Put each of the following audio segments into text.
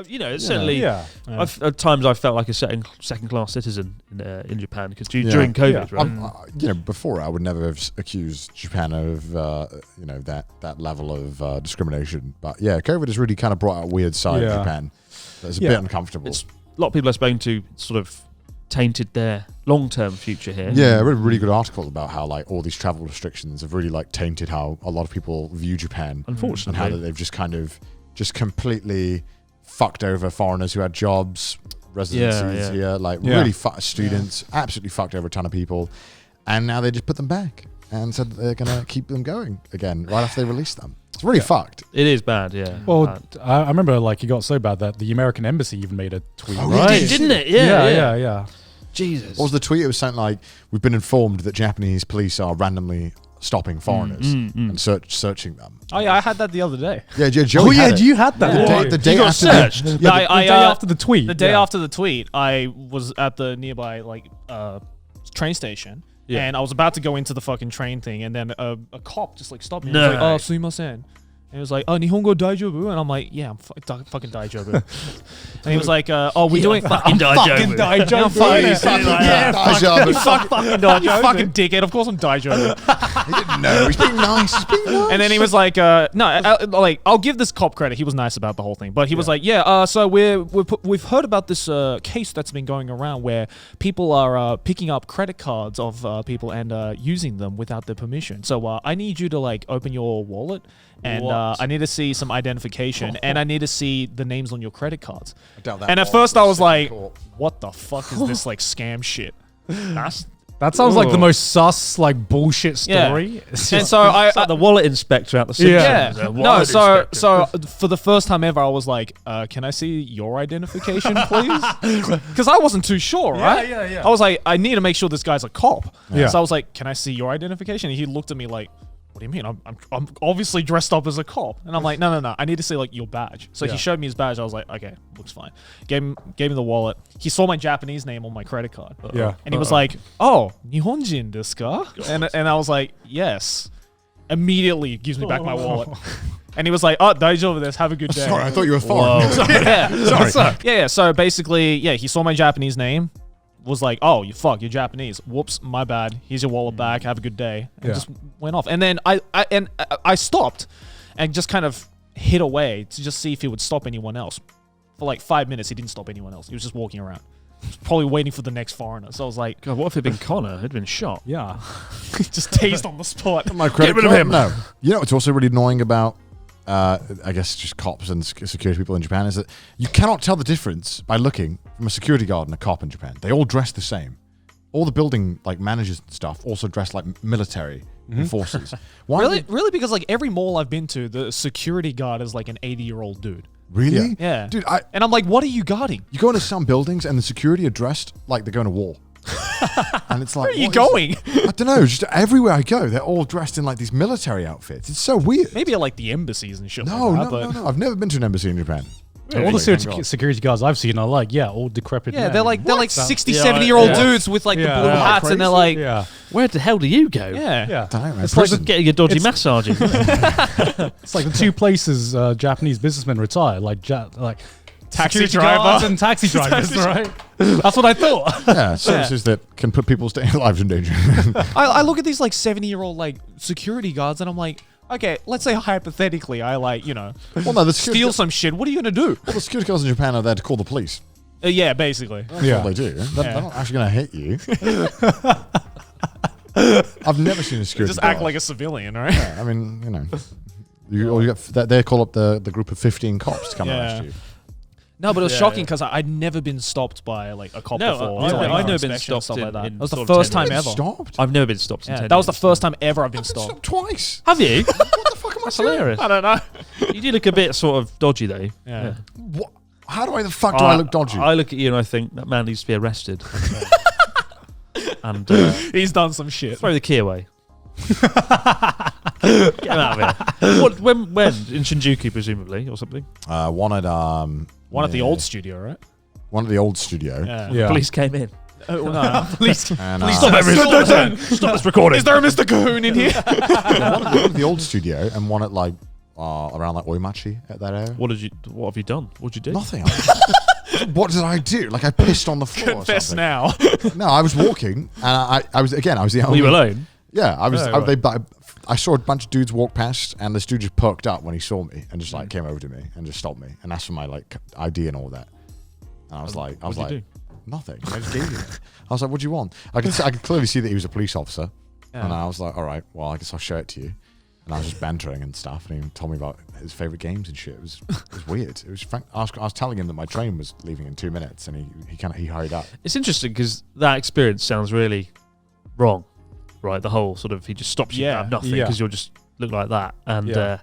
You know, it's certainly. At times I felt like a second-class citizen in Japan because during COVID, right? Before I would never have accused Japan of that level of discrimination. But yeah, COVID has really kind of brought out a weird side of Japan. That's a bit uncomfortable. A lot of people I've spoken to sort of tainted their long-term future here. Yeah, I read a really good article about how like all these travel restrictions have really like tainted how a lot of people view Japan. Unfortunately, and how they've just kind of completely fucked over foreigners who had jobs, residencies here, really students, absolutely fucked over a ton of people, and now they just put them back and said that they're gonna keep them going again right after they release them. It's really fucked. It is bad, yeah. Well, I remember like it got so bad that the American embassy even made a tweet. Oh, right, didn't it? Yeah. Jesus. What was the tweet? It was something like, "We've been informed that Japanese police are randomly stopping foreigners and searching them." Oh yeah, I had that the other day. Yeah, Joey had it. You had that. The day after searched. The day after the tweet. The day after the tweet, I was at the nearby train station, and I was about to go into the fucking train thing, and then a cop just like stopped me. No. And was like, "Oh, sumimasen." And he was like, "Oh, Nihongo daijoubu?" And I'm like, "Yeah, I'm fucking daijoubu." And he was like, "Oh, we're doing fucking daijoubu." You fucking daijoubu. You fucking dickhead. Of course I'm daijoubu. He didn't know. He's being nice. And then he was like, "No, I'll give this cop credit. He was nice about the whole thing." But he was like, "Yeah, so we've heard about this case that's been going around where people are picking up credit cards of people and using them without their permission. So I need you to like open your wallet." And I need to see some identification, and I need to see the names on your credit cards. And at first I was like, what the fuck is this like scam shit? That sounds like the most sus, like bullshit story. And so it's like the wallet inspector out the Simpsons. No, so for the first time ever, I was like, can I see your identification, please? Because I wasn't too sure, right? Yeah. I was like, I need to make sure this guy's a cop. Yeah. So I was like, can I see your identification? And he looked at me like, what do you mean? I'm obviously dressed up as a cop. And I'm like, no. I need to see like your badge. So he showed me his badge. I was like, okay, looks fine. Gave me the wallet. He saw my Japanese name on my credit card. Yeah. And he was like, oh, Nihonjin desu ka? And I was like, yes. Immediately gives me back my wallet. And he was like, oh, daijoubu desu. Have a good day. Sorry, I thought you were foreign. Sorry. Yeah. So basically, he saw my Japanese name. Was like, oh, you're Japanese. Whoops, my bad. Here's your wallet back. Have a good day. And just went off. And then I stopped and just kind of hid away to just see if he would stop anyone else. For like 5 minutes, he didn't stop anyone else. He was just walking around. He was probably waiting for the next foreigner. So I was like, God, what if it'd been Connor? He'd been shot. Yeah. Just tased on the spot. My credit Get rid of him. No. You know what's also really annoying about I guess just cops and security people in Japan is that you cannot tell the difference by looking from a security guard and a cop in Japan. They all dress the same. All the building like managers and stuff also dress like military forces. Why Really? Because like every mall I've been to, the security guard is like an 80-year-old dude. Really? Yeah. Dude, and I'm like, what are you guarding? You go into some buildings and the security are dressed like they're going to war. And it's like, where are you going? I don't know. Just everywhere I go, they're all dressed in like these military outfits. It's so weird. Maybe at like the embassies and shit. No. I've never been to an embassy in Japan. All the security guards I've seen are like, all decrepit. Yeah, men. they're like 60, 70-year-old dudes with like the blue hats, and they're like, where the hell do you go? Yeah. It's like getting a dodgy massage. It's like the two places Japanese businessmen retire, like taxi drivers and taxi drivers, right? That's what I thought. Yeah, services that can put people's lives in danger. I look at these like 70-year-old like security guards, and I'm like, okay, let's say hypothetically, I like, steal some shit. What are you gonna do? Well, the security guards in Japan are there to call the police. Yeah, basically. That's what they do. They're not actually gonna hit you. I've never seen a security Just guard. act like a civilian, right? Yeah, I mean, they call up the group of 15 cops to come arrest you. No, but it was shocking because I'd never been stopped by like a cop before. I've never been stopped stuff like that. in That was the sort first of time 10 ever. Stopped? I've never been stopped in 10 that was the years. first time ever I've been I've been stopped. stopped twice. Have you? What the fuck am I That's doing? hilarious. I don't know. You do look a bit sort of dodgy though. Yeah. What? How do I look dodgy? I look at you and I think that man needs to be arrested. And He's done some shit. throw the key away. Get him out of here. When? In Shinjuku, presumably, or something? One at the old studio, right? One at the old studio. Yeah. Police came in. Oh, no. Please And, stop everything. Stop this recording. Is there a Mr. Cahoon in here? one at the old studio and one at like around like Oimachi at that area. What have you done? What did you do? Nothing. What did I do? Like I pissed on the floor. Confess or now. No, I was walking, and I was the only. Were you alone? Yeah, I was. Oh, right. I saw a bunch of dudes walk past, and this dude just perked up when he saw me and just like came over to me and just stopped me and asked for my like ID and all that. And I was like, nothing. I just gave him it. I was like, what do you want? I could clearly see that he was a police officer, and I was like, all right, well, I guess I'll show it to you. And I was just bantering and stuff, and he told me about his favorite games and shit. It was weird. It was I was telling him that my train was leaving in 2 minutes, and he hurried up. It's interesting because that experience sounds really wrong, right? The whole sort of he just stops you out of nothing because you'll just look like that, and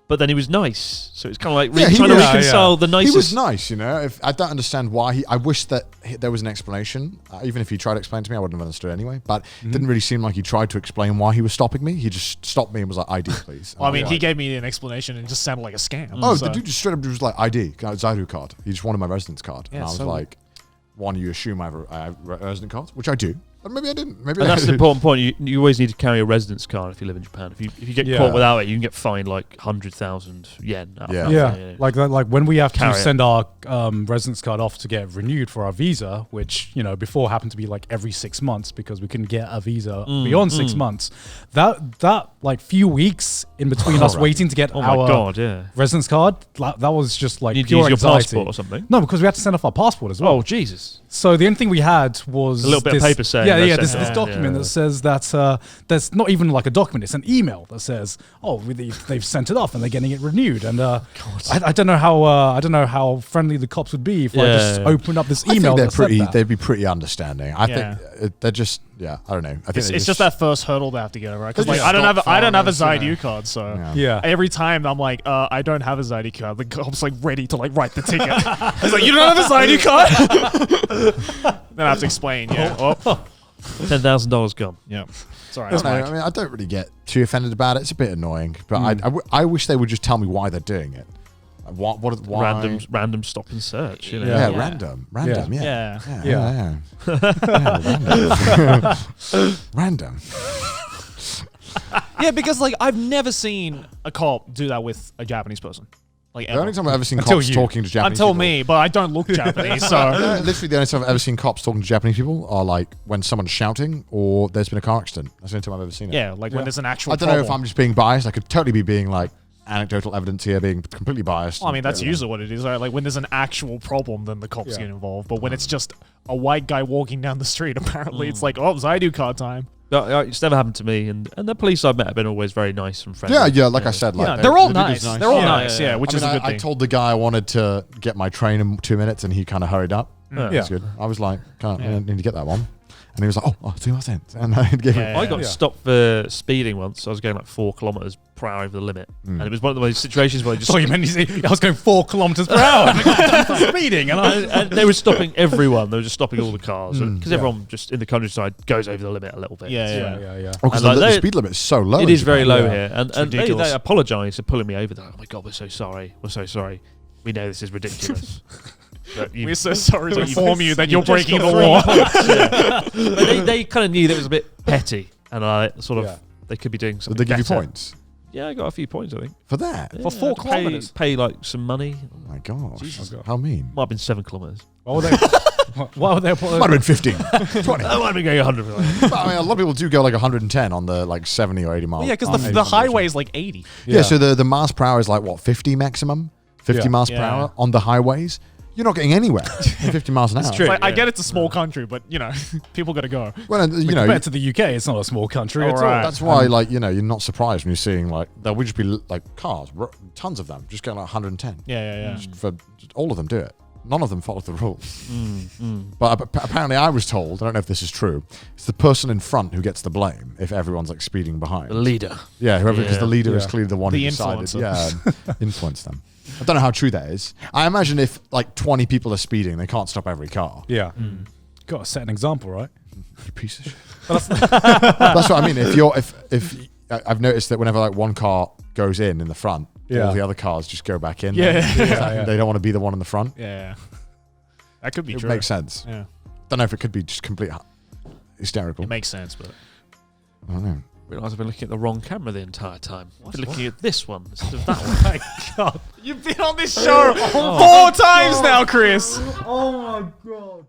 but then he was nice, so it's kind of like trying to reconcile the nicest. He was nice, you know. I don't understand why I wish that there was an explanation. Even if he tried to explain to me, I wouldn't have understood anyway. But it didn't really seem like he tried to explain why he was stopping me. He just stopped me and was like, "ID, please." Well, I mean, he gave me an explanation and it just sounded like a scam. Oh, the dude just straight up was like, "ID, Zaidu card." He just wanted my residence card, and I was like, "One, you assume I have a resident card, which I do." But maybe I didn't. Maybe and that's an important point. You always need to carry a residence card if you live in Japan. If you get caught without it, you can get fined like 100,000 yen. Like when we have to send our residence card off to get renewed for our visa, which before happened to be like every 6 months because we couldn't get a visa beyond 6 months. That like few weeks in between us waiting to get our residence card, that was just like pure anxiety. Your passport or something? No, because we had to send off our passport as well. Oh Jesus! So the only thing we had was a little bit of paper saying. This document that says that there's not even like a document; it's an email that says, "Oh, they've sent it off and they're getting it renewed." And I don't know how friendly the cops would be if I just opened up this email. I think they'd be pretty understanding. I think they're just I don't know. I think it's just that first hurdle they have to get over. Because like I don't have a Zaidu card, so every time I'm like, I don't have a Zaidu card. The cop's like ready to like write the ticket. He's like, you don't have a Zaidu card. Then I have to explain. $10,000 gone. Yeah. Sorry. I mean, I don't really get too offended about it. It's a bit annoying, but I wish they would just tell me why they're doing it. Why? Random stop and search. Random. Random. Yeah, because like I've never seen a cop do that with a Japanese person. Like the only time I've ever seen cops talking to Japanese people. Until me, but I don't look Japanese, so... Literally the only time I've ever seen cops talking to Japanese people are like when someone's shouting or there's been a car accident. That's the only time I've ever seen it. Yeah, like when there's an actual I don't know if I'm just being biased. I could totally be being like anecdotal evidence here, being completely biased. Well, I mean, that's usually what it is, right? Like when there's an actual problem, then the cops get involved. But when it's just a white guy walking down the street, apparently it's like, oh, Zaidu card time. No, it's never happened to me, and the police I've met have been always very nice and friendly. Yeah, like I said, like they're all nice. They're all nice, which is a good thing. I told the guy I wanted to get my train in 2 minutes, and he kind of hurried up. That's good. I was like, I need to get that one. And he was like, oh, 2 months. And I gave him. I got stopped for speeding once. I was going like 4 kilometers per hour over the limit, and it was one of those situations where I just. Oh, you meant I was going 4 kilometers per hour for speeding, and they were stopping everyone. They were just stopping all the cars because everyone just in the countryside goes over the limit a little bit. Yeah. Oh, because the speed limit is so low. It is very low here, and they apologise for pulling me over. They're like, oh my god, we're so sorry. We're so sorry. We know this is ridiculous. We're so sorry to inform you that you're breaking the law. But they kind of knew that it was a bit petty, and they could be doing something. Did they give better. you points? Yeah, I got a few points, I think. For that? For 4 kilometers? Pay like some money. Oh my gosh. How mean? Might have been 7 kilometers. What were they? Might have been 15, 20. I might have been going 100. But, I mean, a lot of people do go like 110 on the like 70 or 80 miles. Yeah, because the highway is like 80. Yeah, so the miles per hour is like what, 50 maximum? 50 miles per hour on the highways? You're not getting anywhere at 50 miles an hour. It's true. Like, I get it's a small country, but people got to go. Well, compared to the UK, it's not a small country at all. That's why, you're not surprised when you're seeing there would just be like cars, tons of them, just going like 110. Yeah. All of them do it. None of them follow the rules. But apparently, I was told. I don't know if this is true. It's the person in front who gets the blame if everyone's like speeding behind. The leader. Yeah, because the leader is clearly the one who decided. Influencer. Influence them. I don't know how true that is. I imagine if like 20 people are speeding, they can't stop every car. Yeah. Got to set an example, right? You piece of shit. That's what I mean. If I've noticed that whenever like one car goes in the front, all the other cars just go back in. Yeah. They don't want to be the one in the front. Yeah. That could be It true. makes sense. Yeah. Don't know if it could be just complete hysterical. It makes sense, but I don't know. realised I've been looking at the wrong camera the entire time. I've been looking at this one instead of that one. Oh my God. You've been on this show 4 times now, Chris. Oh my God.